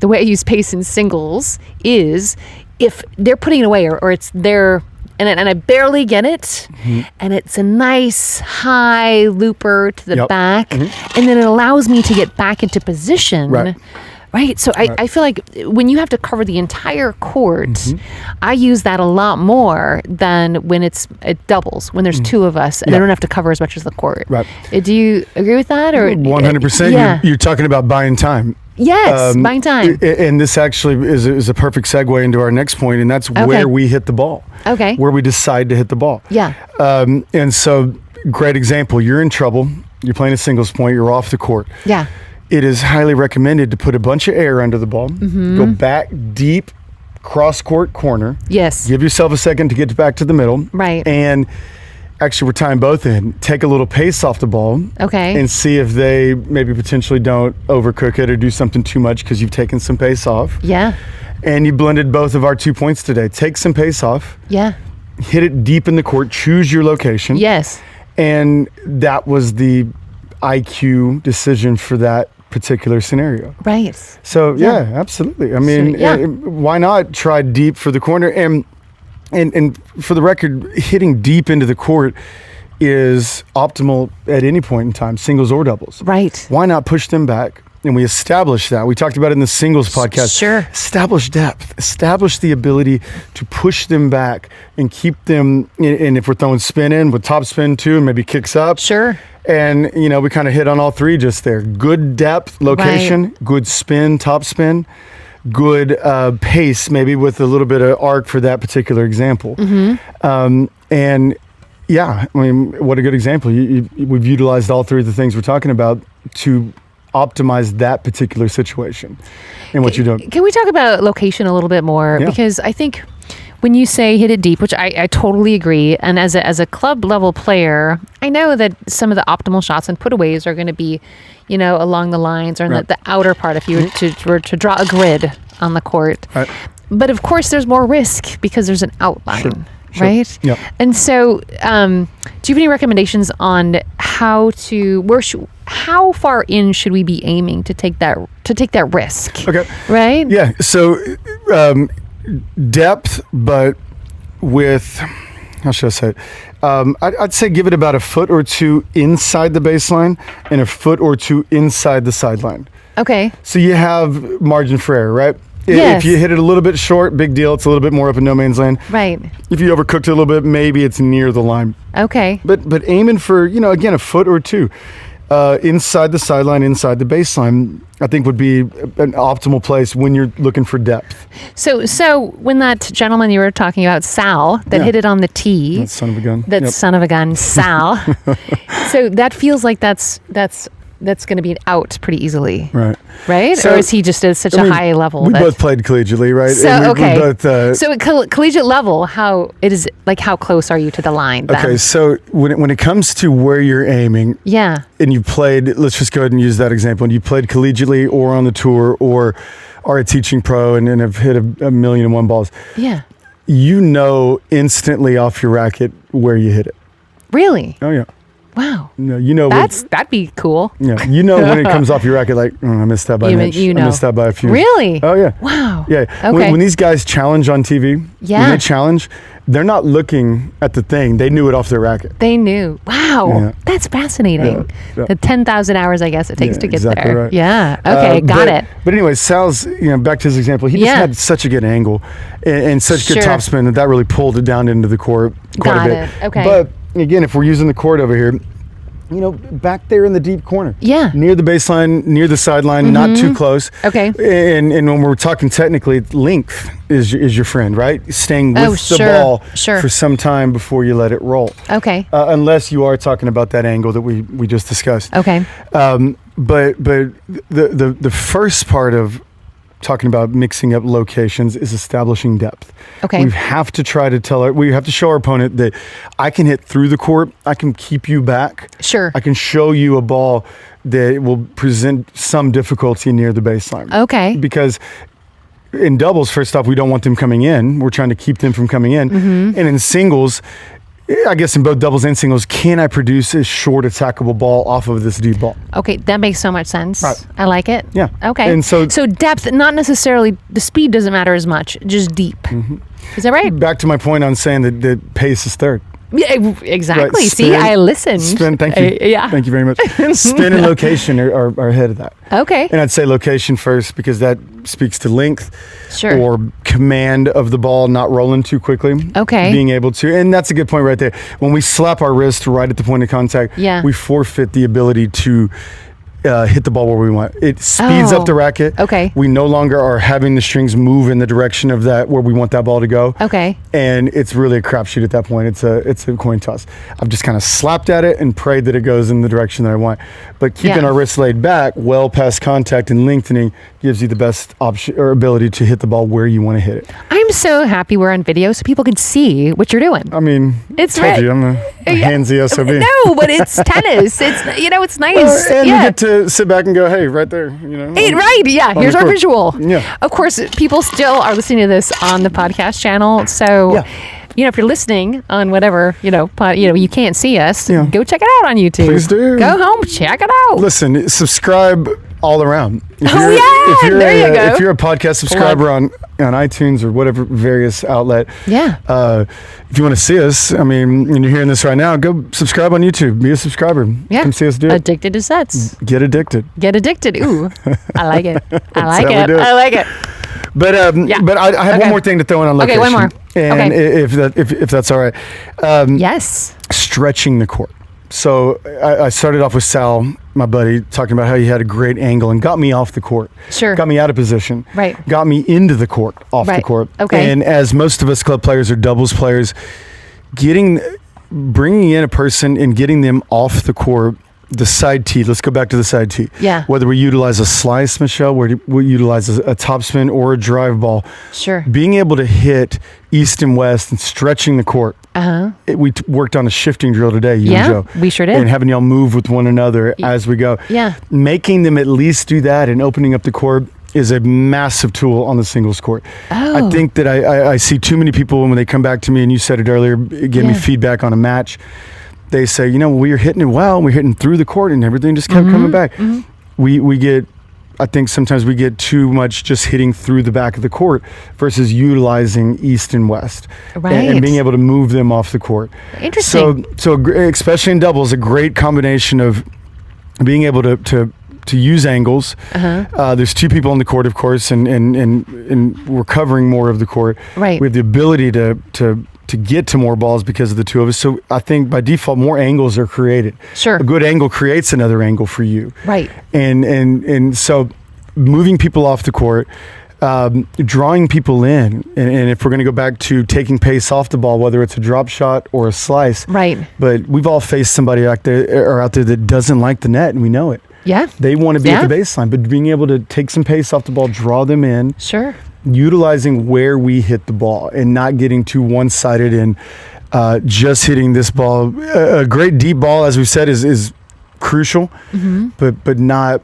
way I use pace in singles is if they're putting it away or it's their. And I barely get it, mm-hmm. and it's a nice high looper to the back, mm-hmm. and then it allows me to get back into position. Right. So I feel like when you have to cover the entire court, mm-hmm. I use that a lot more than when it's doubles, when there's 2 of us, and I don't have to cover as much as the court. Right. Do you agree with that? Or 100%. Yeah. You're talking about buying time. Yes, buying time. And this actually is a perfect segue into our next point, and that's where we hit the ball. Okay. Where we decide to hit the ball. Yeah. And so, great example. You're in trouble. You're playing a singles point. You're off the court. Yeah. It is highly recommended to put a bunch of air under the ball, mm-hmm. go back deep, cross-court corner. Yes. Give yourself a second to get back to the middle. Right. And actually, we're tying both in. Take a little pace off the ball. Okay. And see if they maybe potentially don't overcook it or do something too much because you've taken some pace off. Yeah. And you blended both of our 2 points today. Take some pace off. Yeah. Hit it deep in the court. Choose your location. Yes. And that was the IQ decision for that particular scenario. Right. So, yeah absolutely. I mean, why not try deep for the corner? And for the record, hitting deep into the court is optimal at any point in time, singles or doubles. Right. Why not push them back? And we established that. We talked about it in the singles podcast. Sure. Establish depth. Establish the ability to push them back and keep them, and if we're throwing spin in, with top spin too, and maybe kicks up. Sure. And, we kind of hit on all 3 just there. Good depth, location, good spin, top spin. Good pace, maybe with a little bit of arc for that particular example. Mm-hmm. And I mean, what a good example. We've utilized all 3 of the things we're talking about to optimize that particular situation and what you're doing. Can we talk about location a little bit more? Yeah. Because I think when you say hit it deep, which I totally agree, and as a club level player, I know that some of the optimal shots and putaways are going to be, along the lines or in the outer part if you were to draw a grid on the court. Right. But of course, there's more risk because there's an outline. Sure. Right? Yep. And so, do you have any recommendations on how far in should we be aiming to take that risk? Okay. Right? Yeah. So, depth, but with, how should I say it? I'd say give it about a foot or 2 inside the baseline and a foot or 2 inside the sideline. Okay. So you have margin for error, right? Yes. If you hit it a little bit short, big deal. It's a little bit more up in no man's land. Right. If you overcooked it a little bit, maybe it's near the line. Okay. But aiming for, again, a foot or 2 inside the sideline, inside the baseline, I think would be an optimal place when you're looking for depth. So when that gentleman you were talking about, Sal, that hit it on the tee. That son of a gun. That son of a gun, Sal. So that feels like that's going to be out pretty easily. Right? So, or is he just at such a high level? We both played collegiately, right? So, okay. We both, so at collegiate level, how close are you to the line then? Okay, so when it comes to where you're aiming, and you played, let's just go ahead and use that example, and you played collegiately or on the tour or are a teaching pro and have hit a million and one balls. Yeah. You know instantly off your racket where you hit it. Really? Oh, yeah. Wow. That'd be cool. Yeah, when it comes off your racket, like I missed that by an inch. I missed that by a few. Really? Oh yeah. Wow. Yeah. Okay. When these guys challenge on TV, when they challenge, they're not looking at the thing. They knew it off their racket. They knew. Wow. Yeah. That's fascinating. Yeah. The 10,000 hours, I guess, it takes to get exactly there. Right. Yeah. Okay. Got it. But anyway, Sal's, back to his example, he just had such a good angle and such good topspin that really pulled it down into the court quite a bit. Okay. But again, if we're using the court over here, back there in the deep corner. Yeah. Near the baseline, near the sideline, not too close. Okay. And when we're talking technically, length is your friend, right? Staying with the ball for some time before you let it roll. Okay. Unless you are talking about that angle that we just discussed. Okay. But the first part of talking about mixing up locations is establishing depth. Okay. We have to we have to show our opponent that I can hit through the court. I can keep you back. Sure. I can show you a ball that will present some difficulty near the baseline. Okay. Because in doubles, first off, we don't want them coming in. We're trying to keep them from coming in. And in singles, I guess in both doubles and singles, can I produce a short attackable ball off of this deep ball? Okay, that makes so much sense. Right. I like it. Yeah. Okay. And so depth, not necessarily, the speed doesn't matter as much, just deep. Is that right? Back to my point on saying that pace is third. Yeah, exactly. Right. See, I listened. Spin, thank you. Yeah. Thank you very much. Spin and location are ahead of that. Okay. And I'd say location first because that speaks to length or command of the ball, not rolling too quickly. Okay. Being able to, and that's a good point right there. When we slap our wrist right at the point of contact, we forfeit the ability to hit the ball where we want. It speeds up the racket. Okay. We no longer are having the strings move in the direction of that where we want that ball to go. Okay. And it's really a crapshoot at that point. It's a coin toss. I've just kind of slapped at it and prayed that it goes in the direction that I want. But keeping our wrists laid back, well past contact and lengthening gives you the best option or ability to hit the ball where you want to hit it. I'm so happy we're on video so people can see what you're doing. I mean, it's told you, I'm a handsy SOB. No, but it's tennis. It's it's nice. And you get to sit back and go, hey, right there, right, yeah. Here's our visual. Yeah. Of course, people still are listening to this on the podcast channel, so if you're listening on whatever, you can't see us, go check it out on YouTube. Please do. Go home, check it out. Listen, subscribe all around. There you go. If you're a podcast subscriber on iTunes or whatever various outlet, if you want to see us, and you're hearing this right now, go subscribe on YouTube. Be a subscriber. Yeah. Come see us do it. Addicted to sets. Get addicted. Get addicted. Ooh, I like it. I like it. But I have one more thing to throw in on location. Okay, one more. And if that's all right. Yes. Stretching the court. So I started off with Sal, my buddy, talking about how he had a great angle and got me off the court. Sure. Got me out of position. Right. Got me into the court, off the court. Okay. And as most of us club players or doubles players, bringing in a person and getting them off the court, the side tee, let's go back to the side tee. Yeah. Whether we utilize a slice, Michelle, whether we utilize a topspin or a drive ball. Sure. Being able to hit east and west and stretching the court. We worked on a shifting drill today, you and Joe. We sure did. And having y'all move with one another as we go. Yeah. Making them at least do that and opening up the court is a massive tool on the singles court. I think that I see too many people when they come back to me, and you said it earlier, give me feedback on a match. They say, we were hitting it well, and we're hitting through the court, and everything just kept coming back. We get, I think sometimes we get too much just hitting through the back of the court versus utilizing east and west, and being able to move them off the court. Interesting. So especially in doubles, a great combination of being able to use angles. There's two people on the court, of course, and we're covering more of the court. Right. We have the ability to get to more balls because of the two of us. So I think by default, more angles are created. Sure. A good angle creates another angle for you. Right. And so moving people off the court, drawing people in, and if we're going to go back to taking pace off the ball, whether it's a drop shot or a slice. Right. But we've all faced somebody out there that doesn't like the net, and we know it. Yeah. They want to be at the baseline, but being able to take some pace off the ball, draw them in. Sure. Utilizing where we hit the ball and not getting too one-sided in just hitting this ball. A great deep ball, as we said, is crucial, but not,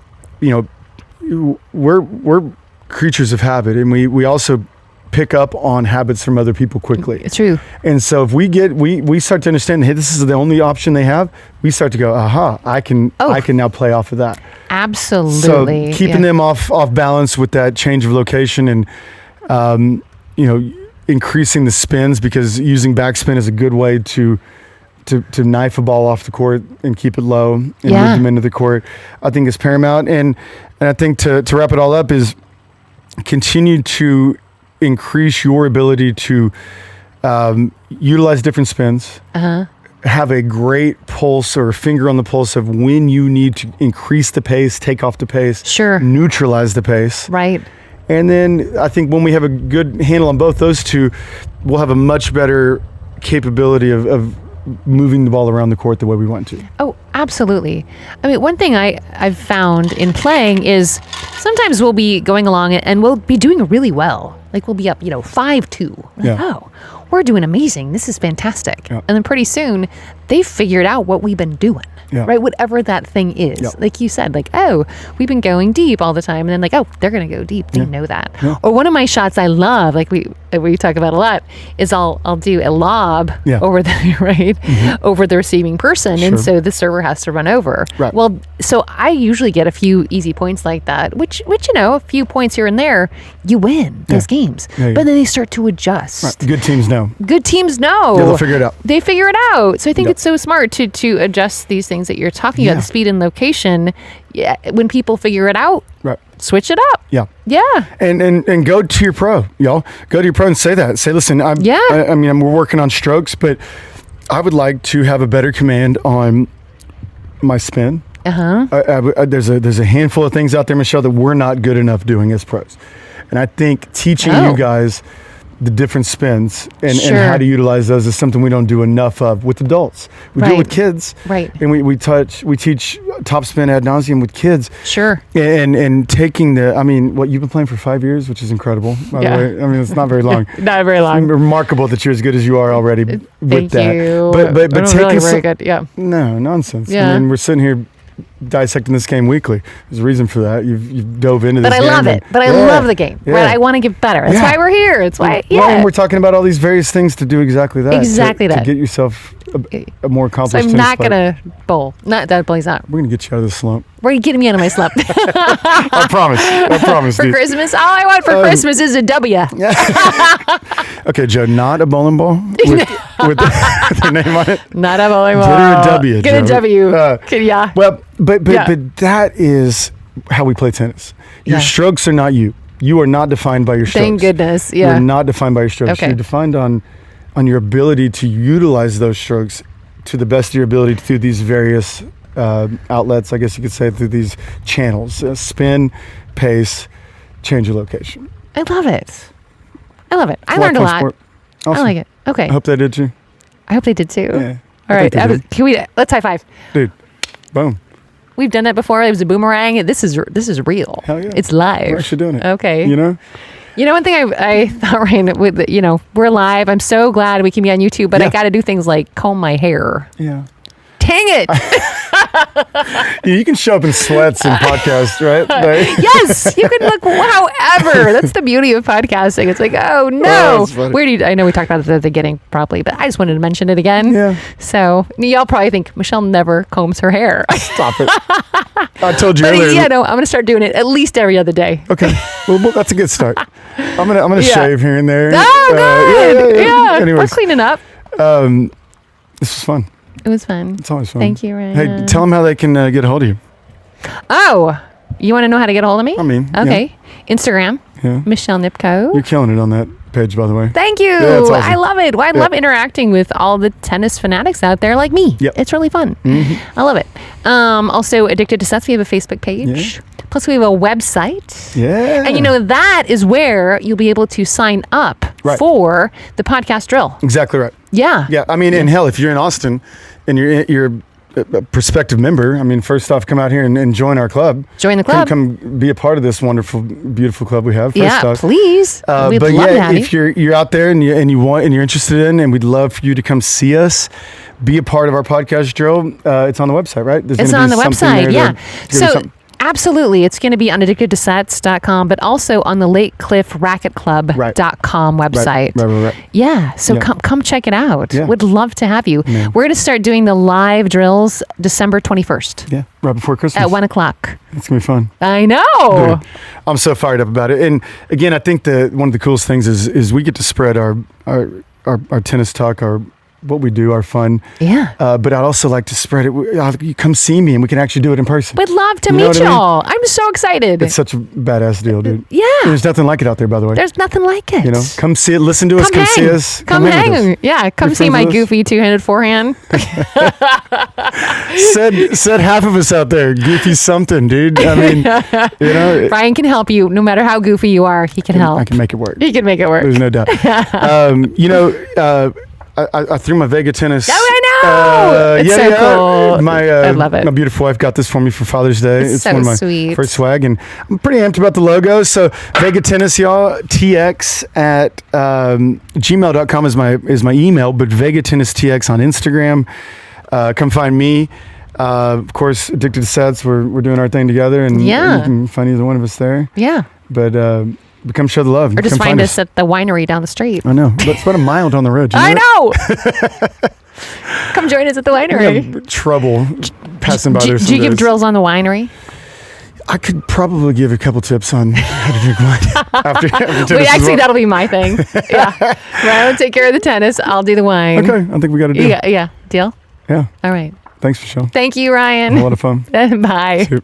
we're creatures of habit, and we also pick up on habits from other people quickly. It's true. And so if we start to understand, hey, this is the only option they have, we start to go, aha, I can now play off of that. Absolutely. So keeping them off balance with that change of location and, increasing the spins, because using backspin is a good way to knife a ball off the court and keep it low and move them into the court, I think is paramount. And I think to wrap it all up is continue to increase your ability to utilize different spins, have a great pulse or finger on the pulse of when you need to increase the pace, take off the pace, neutralize the pace. Right. And then I think when we have a good handle on both those two, we'll have a much better capability of moving the ball around the court the way we want to. Oh, absolutely. I mean, one thing I've found in playing is sometimes we'll be going along and we'll be doing really well. Like we'll be up, 5-2. Like, oh, we're doing amazing. This is fantastic. Yeah. And then pretty soon they figured out what we've been doing. Yeah. Right? Whatever that thing is. Yeah. Like you said, like, oh, we've been going deep all the time. And then like, oh, they're going to go deep. They know that. Yeah. Or one of my shots I love, like we talk about a lot, is I'll do a lob over the, over the receiving person. Sure. And so the server has to run over. Right. Well, so I usually get a few easy points like that, which a few points here and there, you win those games. Yeah, but then they start to adjust. Right. Good teams know. Good teams know. Yeah, they'll figure it out. They figure it out. So I think it's so smart to adjust these things that you're talking about, the speed and location. Yeah, when people figure it out, switch it up. Yeah. And go to your pro, y'all. Go to your pro and say that. Say, listen, we're working on strokes, but I would like to have a better command on my spin. There's a handful of things out there, Michelle, that we're not good enough doing as pros. And I think teaching you guys the different spins and how to utilize those is something we don't do enough of with adults. We do it with kids. Right. And we teach top spin ad nauseum with kids. Sure. And taking you've been playing for 5 years, which is incredible, by the way. I mean, it's not very long. Not very long. It's remarkable that you're as good as you are already with that. Thank you. But taking really very good. Yeah. No, nonsense. Yeah. I mean, we're sitting here dissecting this game weekly. There's a reason for that. You've dove into this game. But I love it. But I love the game. Right? I want to get better. That's why we're here. It's why, and we're talking about all these various things to do exactly that. To get yourself a more accomplished. So I'm not going to bowl. Not that bowl's not. We're going to get you out of the slump. We're getting me out of my slump. I promise. For Christmas, all I want for Christmas is a W. Okay, Joe, not a bowling ball with the name on it. Not a bowling ball. Get her a W, Get Joe. a W. Well, but that is how we play tennis. Your strokes are not you. You are not defined by your strokes. Thank goodness. Yeah. You're not defined by your strokes. Okay. You're defined on your ability to utilize those strokes to the best of your ability through these various outlets, I guess you could say, through these channels. Spin, pace, change your location. I love it. I learned a lot. Awesome. I like it. Okay. I hope they did too. I hope they did too. Yeah. All right. Let's high five. Dude, boom. We've done that before. It was a boomerang. This is real. Hell yeah. It's live. We're actually doing it. Okay. You know, one thing I thought, Ryan, we're live. I'm so glad we can be on YouTube, but I got to do things like comb my hair. Yeah. Dang it. You can show up in sweats in podcasts, right? Yes, you can look however. That's the beauty of podcasting. It's like, oh no. I know we talked about it at the beginning probably, but I just wanted to mention it again. Yeah. So y'all probably think Michelle never combs her hair. Stop it. I told you earlier. Yeah, no, I'm going to start doing it at least every other day. Okay. Well, that's a good start. I'm gonna shave here and there. Oh, good. Yeah. Anyways, we're cleaning up. This was fun. It was fun. It's always fun. Thank you, Ryan. Hey, tell them how they can get a hold of you. Oh, you want to know how to get a hold of me? I mean, okay. Yeah. Instagram, Michelle Nipko. You're killing it on that page, by the way. Thank you. Yeah, awesome. I love it. Well, I love interacting with all the tennis fanatics out there like me. Yep. It's really fun. Mm-hmm. I love it. Also, Addicted to Sets, we have a Facebook page. Yeah. Plus, we have a website. Yeah. And that is where you'll be able to sign up for the podcast drill. Exactly right. Yeah. Yeah. I mean, and hell, if you're in Austin and you're a prospective member, I mean, first off, come out here and join our club. Join the club. Come be a part of this wonderful, beautiful club we have. First off. Please. We'd love to have if you're out there and you're interested in, and we'd love for you to come see us, be a part of our podcast drill. It's on the website, right? It's on the website. Yeah. So Absolutely. It's going to be on addictedtosets.com, but also on the LakecliffRacquetClub.com website. Right. Yeah. So come check it out. Yeah. Would love to have you. Man. We're going to start doing the live drills December 21st. Yeah. Right before Christmas. At 1:00. It's going to be fun. I know. Dude, I'm so fired up about it. And again, I think one of the coolest things is we get to spread our tennis talk, what we do, our fun. Yeah. But I'd also like to spread it. You come see me and we can actually do it in person. We'd love to You know meet what I mean? y'all. I'm so excited. It's such a badass deal, dude. Yeah. There's nothing like it out there, by the way. There's nothing like it. You know, come see it, listen to us, come see us. Come hang with hang. us. Yeah, come You're see friends my with us? goofy two-handed forehand. Said half of us out there, goofy something, dude. I mean, you know. Ryan can help you. No matter how goofy you are, he can help. I can make it work. He can make it work. There's no doubt. I threw my Vega tennis. Oh, I know. It's so cool. I love it. My beautiful wife got this for me for Father's Day. It's so one of my sweet. first swag, and I'm pretty amped about the logo. So Vega Tennis, y'all. TX at gmail.com is my email, but Vega Tennis TX on Instagram. Come find me. Of course, Addicted to Sets. We're doing our thing together, and you can find either one of us there. Yeah. But come show the love. Or just find us at the winery down the street. I know. That's about a mile down the road. I know. Come join us at the I winery. have trouble passing by there. Do you give drills on the winery? I could probably give a couple tips on how to drink wine after tennis. Wait, as actually, well. that'll be my thing. Yeah. Ryan will take care of the tennis. I'll do the wine. Okay, I think we got to do. Yeah. Deal? Yeah. All right. Thanks, Michelle. Thank you, Ryan. A lot of fun. Bye. See you.